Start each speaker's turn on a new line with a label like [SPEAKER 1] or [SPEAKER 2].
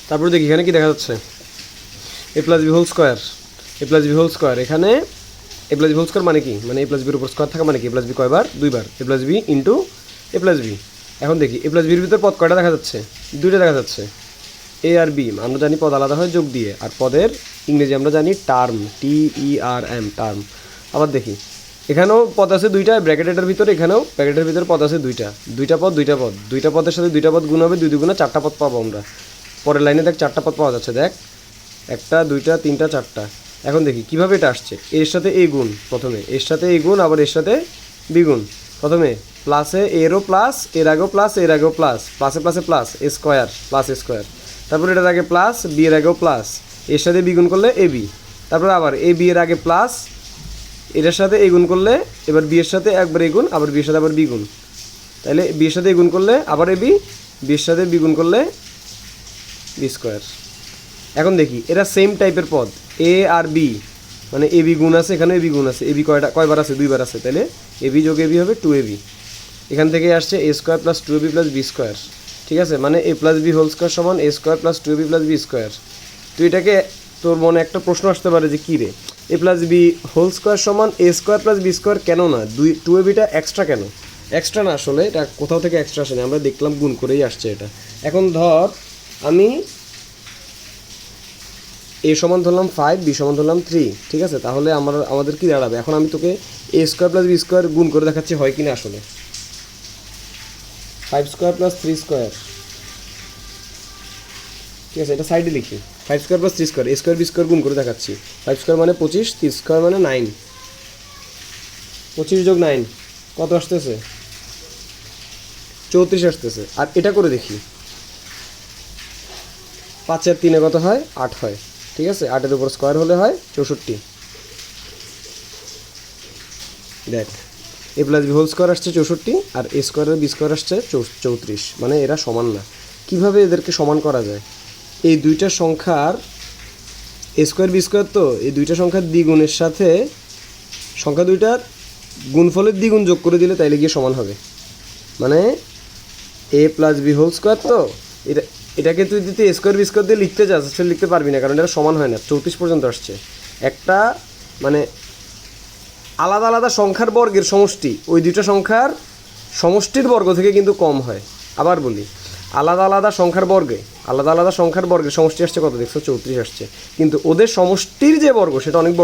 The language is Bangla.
[SPEAKER 1] তারপরে দেখি এখানে কি দেখা যাচ্ছে, এ প্লাস বি হোল স্কোয়ার, এ প্লাস বি হোল স্কোয়ার। এখানে এ প্লাস বি হোল স্কোয়ার মানে কি, মানে এ প্লাস বির উপর স্কোয়ার থাকা মানে কি, এ প্লাস বি কয়বার, দুইবার, এ প্লাস বি ইন্টু এ প্লাস বি। এখন দেখি এ প্লাস বির ভিতর পদ কয়টা দেখা যাচ্ছে, দুইটা দেখা যাচ্ছে। এ আর বি আমরা জানি পদ আলাদা হয় যোগ দিয়ে, আর পদের ইংরেজি আমরা জানি টার্ম, TERM, টার্ম। আবার দেখি এখানেও পদ আছে দুইটা, ব্র্যাকেটের ভিতরে, এখানেও ব্র্যাকেটের ভিতরে পদ আছে দুইটা, দুইটা পদ দুইটা পদ, দুইটা পদের সাথে দুইটা পদ গুণ হবে, দুই দুগুণে চারটা পদ পাবো আমরা। পরের লাইনে দেখ চারটা পদ পাওয়া যাচ্ছে, দেখ একটা দুইটা তিনটা চারটা। এখন দেখি কীভাবে এটা আসছে, এর সাথে এ গুণ, প্রথমে এর সাথে এ গুণ, আবার এর সাথে দ্বিগুণ। প্রথমে প্লাসে এরও প্লাস, এর আগেও প্লাস, এর আগেও প্লাস, প্লাসে প্লাসে প্লাস, এ স্কোয়ার প্লাস এ স্কোয়ার। তারপরে এটার আগে প্লাস, বি এর আগেও প্লাস, এর সাথে বিগুণ করলে এ বি। তারপরে আবার এ বি এর আগে প্লাস, এটার সাথে এ গুণ করলে এবার বি এর সাথে একবার এ গুণ, আবার বি এর সাথে আবার বি গুণ। তাহলে বি এর সাথে এ গুণ করলে আবার এ বি, বি এর সাথে বি গুণ করলে বি স্কোয়ার। এখন দেখি এরা সেম টাইপের পদ, এ আর বি, মানে এ বি গুণ আছে, এখানে এ বি গুণ আছে, এ বি কয়বার আছে, দুইবার আছে, তাহলে এ বি যোগ এ বি হবে 2ab। এখান থেকে আসছে A square plus 2ab plus B square. ঠিক আছে, মানে A plus B whole square সমান A square plus 2ab plus B square. তো এটাকে তোর মনে একটা প্রশ্ন আসতে পারে যে কী রে, এ প্লাস বি হোল স্কোয়ার সমান A square plus B square কেন না, 2abটা এক্সট্রা কেন? এক্সট্রা না, আসলে এটা কোথাও থেকে এক্সট্রা আসে না, আমরা দেখলাম গুণ করেই আসছে এটা। এখন ধর আমি এ সমান ধরলাম 5, বি সমান ধরলাম 3, ঠিক আছে, তাহলে আমাদের কি দাঁড়াবে, এখন আমি তোকে এ স্কোয়ার প্লাস বি স্কোয়ার গুণ করে দেখাচ্ছি হয় কি না আসলে। 5 স্কোয়ার প্লাস 3 স্কোয়ার, ঠিক আছে, এটা সাইডে লিখি, 5 স্কোয়ার প্লাস 3 স্কোয়ার, এ স্কোয়ার বি স্কোয়ার গুণ করে দেখাচ্ছি। 5 স্কোয়ার মানে 25, 3 স্কোয়ার মানে 9, 25 যোগ 9 কত আসতেছে, 34 আসতেছে। আর এটা করে দেখি, 5 আর 3 কত হয়, 8 হয়, ঠিক আছে, 8-এর উপর স্কোয়ার হলে হয় 64। দেখ এ প্লাস বি হোল স্কোয়ার আসছে 64, আর এ স্কোয়ারের বি স্কোয়ার আসছে 34, মানে এরা সমান না। কিভাবে এদেরকে সমান করা যায়, এই দুইটা সংখ্যার এ স্কোয়ার বি স্কোয়ার, তো এই দুইটা সংখ্যার দ্বিগুণের সাথে সংখ্যা দুইটার গুণফলের দ্বিগুণ যোগ করে দিলে তাইলে গিয়ে সমান হবে। মানে A plus B whole square, তো এটাকে তুই যদি এ স্কোয়ার বি স্কোয়ার দিয়ে লিখতে চাস সেটা লিখতে পারবি না, কারণ এটা সমান হয় না, 34 পর্যন্ত আসছে। একটা মানে আলাদা আলাদা সংখ্যার বর্গের সমষ্টি ওই দুইটা সংখ্যার সমষ্টির বর্গ থেকে কিন্তু কম হয়। আবার বলি, আলাদা আলাদা সংখ্যার বর্গের সমষ্টি আসছে কত দেখছো, 34 আসছে, কিন্তু ওদের সমষ্টির যে বর্গ সেটা অনেক বড়।